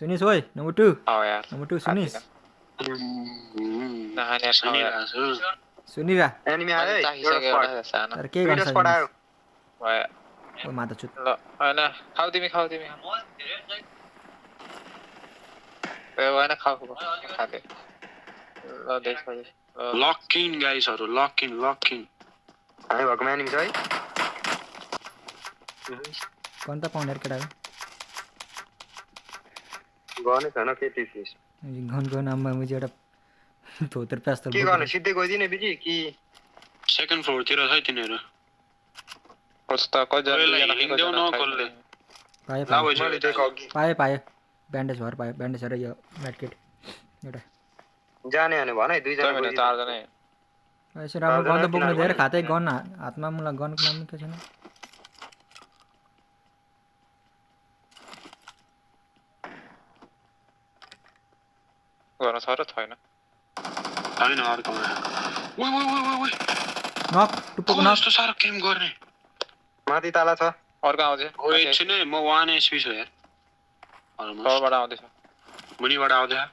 सुनिस ओइ नम्बर 2 खाऊ यार नम्बर 2 सुनिस नखाने खाऊ यार सुनिरा एनिमी आयो है चाहिसक्यो एउटा एउटा सानो तर के गर्न दुईटा स्पट आयो भयो ओ माता चुत ल हैन खाऊ तिमी ए हैन खाऊ खाले ल देखो लक इन गाइसहरु लक इन हामी भएकोमा एनिमी छ है कन त पाउने केटा गर्ने छैन केटी फिस गनको नाममा मुझे एउटा थोतर प्यास्तर के गर्ने सिधै गइदिने बिजी कि सेकेन्ड फ्लोर तिर छ तिनीहरु कस्तो कजन हिँड्देऊ न कसले पाए मैले देख अघि पाए ब्यान्डेज भएर पाए ब्यान्डेज र यो मेडकिट एउटा जाने भने भन है दुई जना भने चार जना यसो राम्रो गन त बोक्न धेरै खातै गन हातमा मलाई गनको नाम के छैन गर्न छ र छैन हैन अर्कोमा ओइ नक टुप्पोको नक कस्तो सारो गेम गर्ने माथि ताला छ अर्को आउँछ ओइ एकछिन है म 1 एचपी छु यार तलबाट आउँदैछ मुनिबाट आउँदै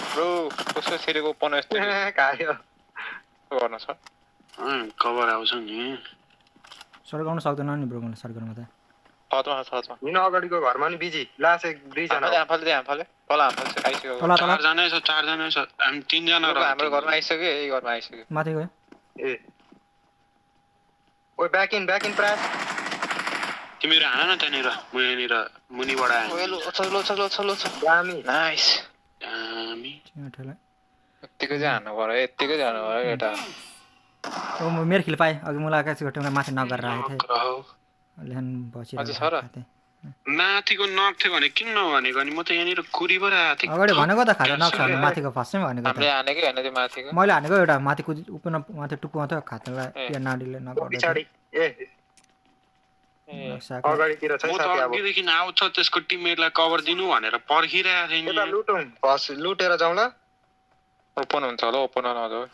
ब्रो कस्तो फेरिको पन यस्तो कायो गर्न छ कभर आउँछ नि सर्काउन सक्दैन नि ब्रोकन सर्करमा त छतमा हिन अगाडिको घरमा नि बिजी लास एक दुई जना आफले तल आफले आइसक्यो तल चार जना छ हामी तीन जना र हाम्रो घरमा आइसक्यो यही घरमा आइसक्यो माथि गयो ए ओइ ब्याक इन प्राय तिमीहरु हान न त्यहाँनिर म यहाँनिर मुनिबाट आएँ चलो दामी नाइस हामी ठेला यतिकै जानु पर्यो केटा ओ म मेरो खिल पाए अघि मलाई आकाश गटेमा माथि नगरेर आएको थिएँ रहौ लेन बसिरहेको अझै छ र? थिएँ माथिको नक थियो भने किन नभनेको नि म त यहाँनिर कुरीबाट आएको थिएँ अगाडि भनेको त खाजा नक्छ भने माथिको फर्स्टमै भनेको हामीले त हानेकै हैन त्यो माथिको मैले हानेको एउटा माथि कुदी उपन माथि टुप्पोमा थियो खातालाई के नाडीले नगर्दै पछाडी ए अगाडितिर छ म त साथी अब अघिदेखि आउँछ त्यसको टिममेटलाई कभर दिनु भनेर पर्खिरहेको थिएँ यता नि लुटौँ बस लुटेर जाउँ ल ओपन हुन्छ होला ओपन नजाऊ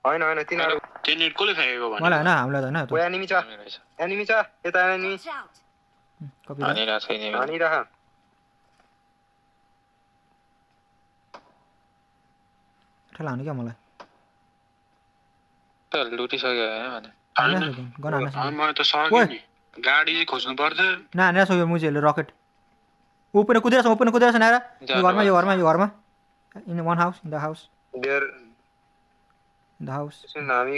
हैन तिनीहरु त्यहाँनिर कसले फ्याँकेको भने मलाई हैन हामीलाई त हैन ओ एनिमी छ यता एनिमी कपी हानिरा छैन हानिरह ठेला हान्नु क्या मलाई त लुटिसक्यो हैन भने गन हान्न मलाई त सक्यो नि गाडी चाहिँ खोज्नु पर्छ ना हानेर सक्यो मुजेले रकेट ओपन कुदिरहेछ नारा यो घरमा in one house in the house there सुन हामी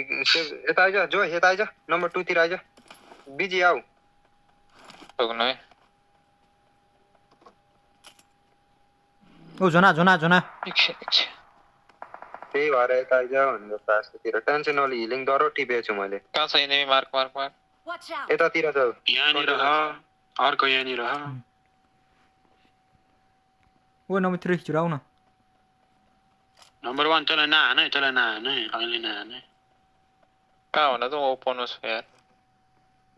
यता आइज जो यता आइज नम्बर 2 तिर आइज बिजी आऊ सक्नु है ओ जोना एकछिन त्यही भएर यता आइज भनेर पासतिर टेन्सन नलि हिलिङ दरो टिपेछु मैले कहाँ छ एनिमी मार्क यतातिर जाऊ यहाँनिर अर्को यहाँनिर ओ नम्बर 3 चुराउ न नम्बर 1 तँलाई नहान है अहिले नहान है कहाँ हुन त ओपन होस् यार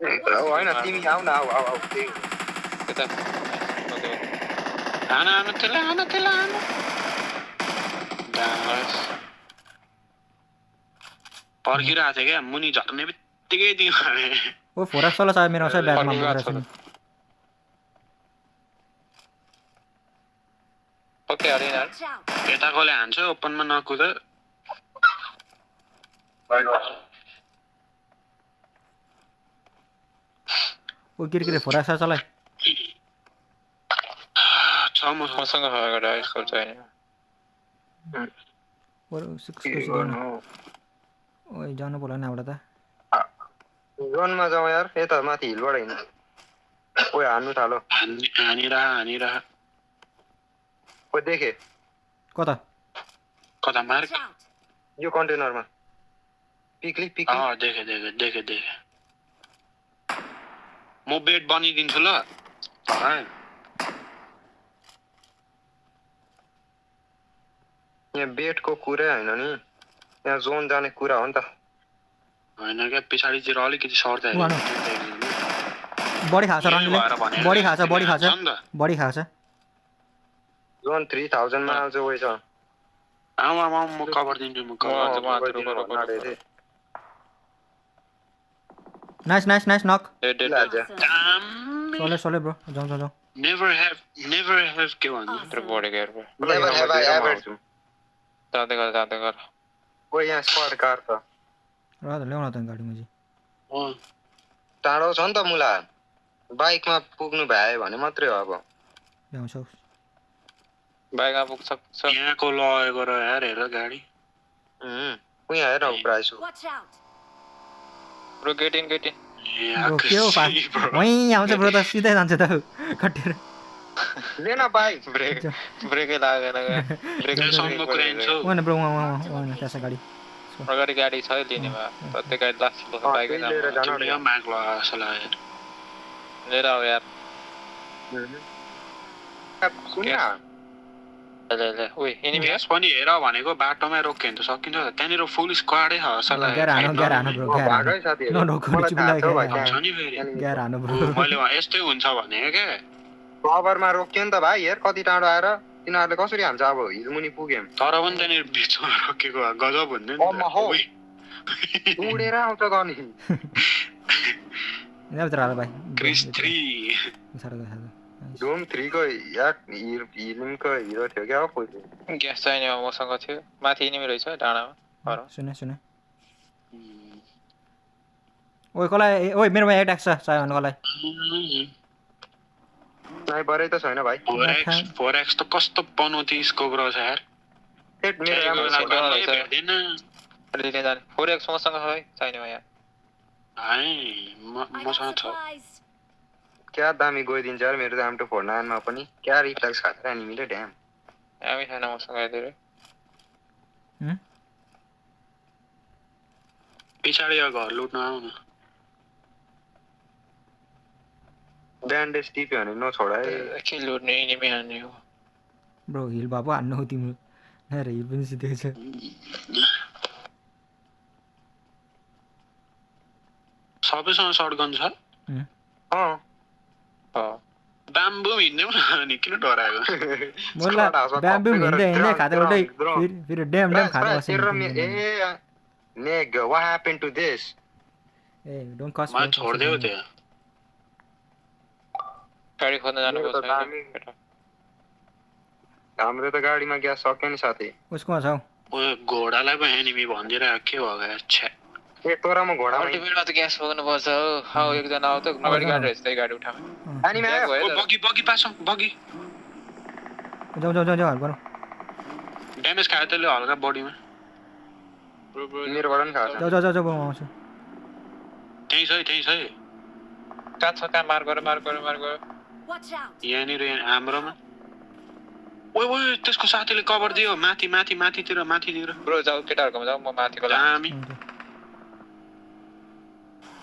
हैन तिमी आऊ न आऊ त्यता हान त्यसलाई नाइस पर्खिरहेको थिएँ क्या मुनि झर्ने बित्तिकै तिमी ओ फोरक्स वाला छ मेरो छ ब्यागमा बोकेर छ ओके अरिना यता कसले हान्छ ओपनमा नकुद ओ किरकिरे फोरक्स चलाइ छ मसँग एउटा स्कोर छैन ओ 6 दिन ओइ जानु पर्ला नि एउटा त जोनमा जाऊ यार यता माथि हिलबाट हिँड्नु ओइ हान्नु थालो हानिरह ओ देखे कता मार्क यो कन्टेनरमा पिक्ली देखे म बेड बनिदिन्छु ल यहाँ बेडको कुरा हैन नि यहाँ जोन जाने कुरा हो नि त हैन क्या पछाडितिर अलिकति सर्दै बडी खाछ रन्डीले बडी खाछ जोन 3000 मा आउँछ वइ छ आमा म कभर दिन्छु नाइस नक चले ब्रो जाउँ नेभर हेभ के भन्नु भित्र बढेको यार bro। Never have I ever. जाँदै गर ओ यहाँ स्क्वाड कार त र त ल्याउन त गाडीमा चाहिँ अँ, टाढो छ नि त मुला बाइकमा पुग्नु भ्यायो भने मात्रै हो अब ल्याउँछौ बाइकमा पुग्छ यहाँको लगेको र यार हेर गाडी उहाँ हेर प्राइस हो Watch out! Bro get in bro के हो फास्ट वहीँ आउँछ ब्रो त सिधै जान्छ त कटेर लिएन बाइक ब्रेकै लागेन सम्म कुराइन्छ वहाँ ब्रो वहाँ त्यहाँ छ गाडी अगाडि गाडी छ लिनेमा त्यो गाडी लास्ट बाइकै लिएर जानु तिमीले माग लगाएको जस्तो लाग्यो लिएर आऊ यार सुन न ले ओइ एनिमी ग्यास पनि हेर भनेको बाटोमै रोक्यो भने त सकिन्छ त त्यहाँनिर फुल स्क्वाडै छ जस्तो ग्यार हानु लाग्यो ब्रो ग्यार भागै साथीहरु नरोक्नु मलाई थाहा छ भाइ चिप्लाइ छ नि फेरि ग्यार हानु ब्रो मैले यस्तै हुन्छ भनेको क्या कभरमा रोक्यो नि त भाइ हेर कति टाढो आएर तिनीहरूले कसरी हान्छ अब हिलमुनि पुग्यौँ तर पनि त्यहाँनिर बिचमा रोकेको भए गजब हुन्थ्यो नि अम्मा हो। उडेर आउँछ गनी यहाँभित्र हाल भाइ क्रिस 3 साह्रो धुम 3 को हिलमुनको हिरो थियो क्या पहिले ग्यास चाहिने मसँग थियो माथि एनिमी रहेछ डाँडामा सुने ओइ कसलाई ओइ मेरोमा एट्याक छ चाहियो भने कसलाई स्नाइपरै त छैन भाइ 4x त कस्तो पनौती स्कोप रहेछ यार हेट मेरो त्यही राम्रो भएर छ। चाहिँ भेट्दैन लिने जाने 4x मसँग छ है चाहिने यहाँ हाय I got मसँग छ supplies. क्या दामी गइदिन्छ यार मेरो त M249 मा पनि क्या रिफ्लेक्स खान्छ एनिमीले ड्याम हामी छैन मसँग धेरै पछाडि घर लुट्न आउन ब्यान्डेज टिप्यो भने नछोड है के लुट्ने एनिमी हान्ने हो ब्रो हिल बाबु हान्नु हो तिम्रो हेर हिल पनि सिधै छ सबैसँग सर्टगन छ बाम्बो हिँड्दैम न अनि किन डराएको मोला ब्याम्बु हिँड्दै हिँड्दै खाँदा उल्टै फेरि ड्याम खाँदा बस्यो ए नेग व्हाट ह्यापन टु दिस ए डोन्ट कस म छोड्देऊ त्यो गाडी खोज्न जानु मेरो त दामी। हाम्रो त गाडीमा ग्यास सक्यो नि साथी उसकोमा छ ओ घोडालाई पनि एनिमी भनिदिरहेको के भयो क्या छ्या ए तोरामा घोडामा अल्टिमेटमा त ग्यास बोक्नु पर्छ हौ एकजना आउ त अगाडि गाडी रहेछ त्यही गाडी उठाऊ एनिमी आयो गयो ओ बगी पासौँ बगी जाउँ हल्का गरौँ ड्यामेज खायो त्यसले हल्का बडीमा मेरोबाट नि खाएको छ जाउँ म आउँछु त्यहीँ छ है कहाँ छ कहाँ मार गर Watch out! यहाँनिर हाम्रोमा ओइ त्यसको साथीले कभर दियो माथितिर ब्रो जाऊ केटाहरुकोमा जाऊ म माथिको लागि दामी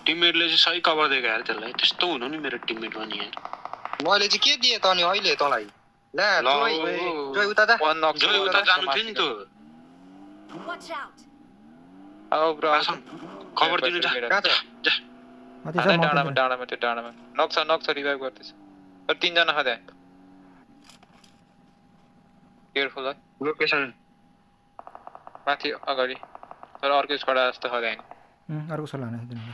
टिममेटले चाहिँ सही कभर दिएको यार त्यसलाई त्यस्तो हुनु नि मेरो टिममेट पनि यार मैले चाहिँ के दिएँ त नि अहिले तँलाई ला ल, जोइ उता जा वन नक जो उता जानु थियो नि त Watch out! आउ ब्रो पासौँ कभर दिनु जा कहाँ छ जा माथि छ डाँडामा त्यो डाँडामा नक छ रिभाइभ गर्दैछ तर 3 जना खा त्यहाँ केयरफुल है लोकेसन माथि अगाडि तर अर्को स्क्वाड जस्तो छ त्यहाँ अर्को सल्लाह होइन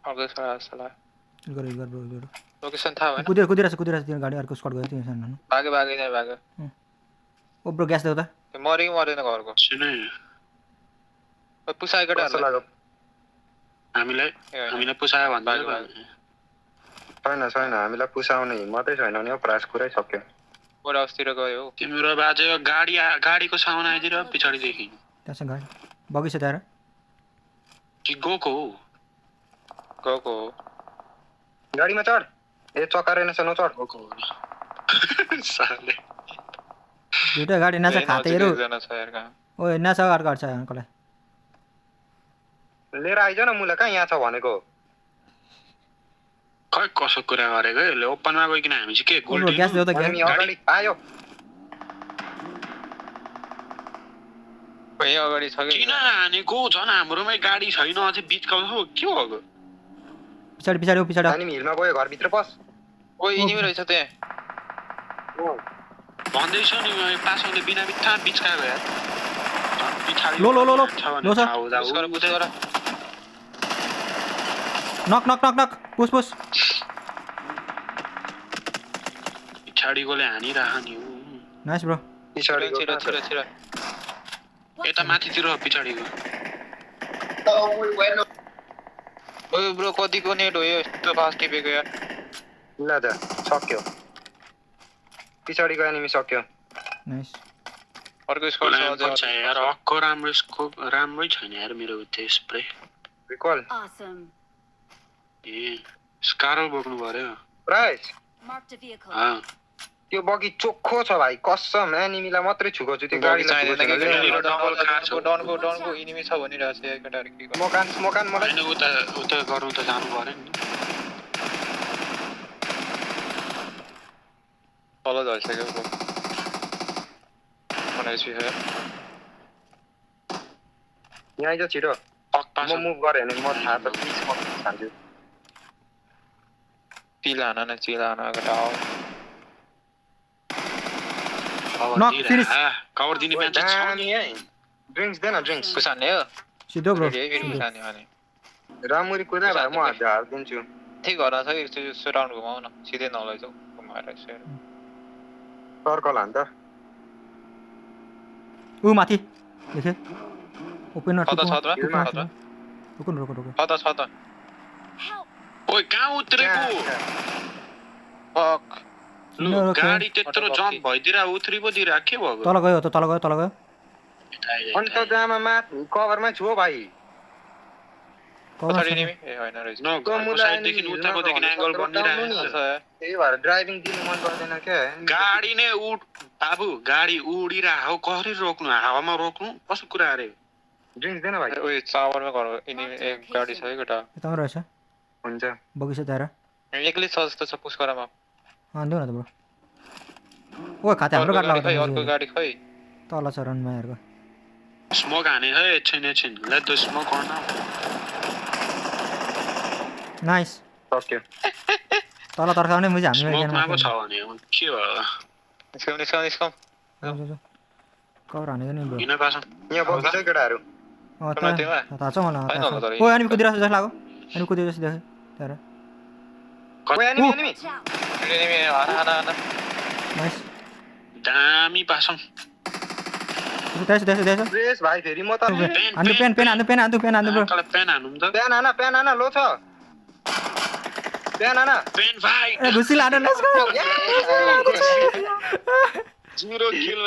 अर्को स्क्वाड जस्तो लाग्यो गर ब्रो लोकेसन थाहा भएन कुदिरहेछ त्यो गाडी अर्को स्क्वाड गयो त्यो सानो भाग्यो ओ ब्रो ग्यास देऊ त त्यो मऱ्यो कि मरेन घरको सुन पुसाएको कस्तो केटाहरुलाई लाग्यो हामीलाई पुसायो भन्दा छैन हामीलाई पुसाउने हिम्मतै छैन नि प्राइस कुरै सक्यो ओर अस्तिर गयो हो तिम्रो बाजे गाडीको सामान आइदिएर पछाडिदेखि त्यहाँ छ गाडी बगी छ त्यहाँ कि गएको गएको गाडीमा चढ ए चक्का रहेनछ नचढ साले दुईटा गाडी नाचा खातेहरू जना छ यार कहाँ ओ नाचा अर्को छ कसलाई लिएर आइज न मुला कहाँ यहाँ छ भनेको खै कसो कुरा गरेको यसले ओपनमा गइकन हामी चाहिँ के ब्रो ग्यास देऊ त अनि ग्यास अगाडि आयो यही अगाडि छ कि किन हानेको झन् हाम्रोमै गाडी छैन अझै बिचका हो के भएको पछाडि अनि हिलमा गयो घरभित्र पस ओइ एनिमी रहेछ त्यहाँ भन्दैछ नि पासाउने बिना बित्था बिचका गयो यार पछाडि लो छ पुस गर नक पुस पछाडिकोले हानिराख नि नाइस ब्रो पछाडिको छिर यता माथितिर हो पछाडिको ओए ब्रो कतिको नेट हो यो यस्तो फास्ट टिपेको यार ल त सक्यो पछाडिको एनिमी सक्यो नाइस अर्को स्क्वाड छ पर्छ यार अझै अक्को राम्रो स्कोप राम्रै छैन यार मेरो त्यो स्प्रे रिकल Awesome. ए स्कारल बोक्नु पर्यो प्राइस Marked a vehicle. त्यो बगी चोखो छ भाइ कसम एनिमीलाई मात्रै छुको छु त्यो गाडीलाई छुको छैन डनको इनिमी छ भनिरहेछ यार केटाहरु के गर्नु मकान मलाई हैन उता गर्नु त जानु पर्यो नि तल झर्सक्यो ब्रो भनेपछि है यहाँ आइज छिटो पक्का म मुभ गरे भने म थाहा त प्लिज म खान्छु चिलाना घटाओ Knock, finish. कभर दिने मान्छे छ नि है ड्रिंक्स देन ड्रिंक्स कुसान्ने हो सिधो ब्रो फेरि कुसान्ने भने रामुरी कुदा भाइ म हालिदिन्छु ठीक घरमा छ एकचोटि राउन्ड घुमाउ न सिधै नलैजाऊ घुमाएर यसो सर्कल हान त ऊ माथि देखे ओपन नट छ त रुको छ त Help! ओइ कहाँ उत्रेको फक लु गाडी त्यत्रो जम्प भइदिरा उत्रि पो दिरा के भएको तल गयो अनि त जामा माथि कभरमा छु हो भाइ पछाडि इनिमी ए हैन रहेछ न घरको साइडदेखि उताकोदेखि एंगल बनिरहेको छ त्यही भएर ड्राइभिङ दिनु मन पर्दैन के गाडी नै बाबु गाडी उडिरहेको कसरी रोक्नु हावामा रोक्नु कस्तो कुरा अरे ड्रिंक्स देन भाइ ओए चावरमा घर इनिमी एक गाडी छ है केटा यता रहेछ हुन्छ बगी छ त्यहाँ एक्लै छ जस्तो छ पुस्करमा देऊ न त ब्रो ओ खाते हाम्रो गाडी खै अर्को लाग्यो गाडी खै तल छ रनमाइहरुको स्मोक हाने है एकछिन लेट द स्मोक अन नाइस सक्यो तल तर्काउने मुजी हामी स्मोकमा पो छ भने के भयो निस्कम कभर हानेको नि ब्रो हिँड पाछ यहाँ बगी छ केटाहरु थाहा छ मलाई ओ एनिमी कुदिरहेको जस्तो लाग्यो एनिमी कुदिरहेको जस्तो देखे त्यहाँ ओए एनिमी Watch out! इनिमी हाना नाइस दामी पाछौँ त्यसो रेस भाइ फेरि म त हान्नु पेन हान्नु ब्रो पेन हानौँ त प्यान हाना लो छ प्यान हाना पेन भाइ ए घुसी लानु लेट्स गो 0 किल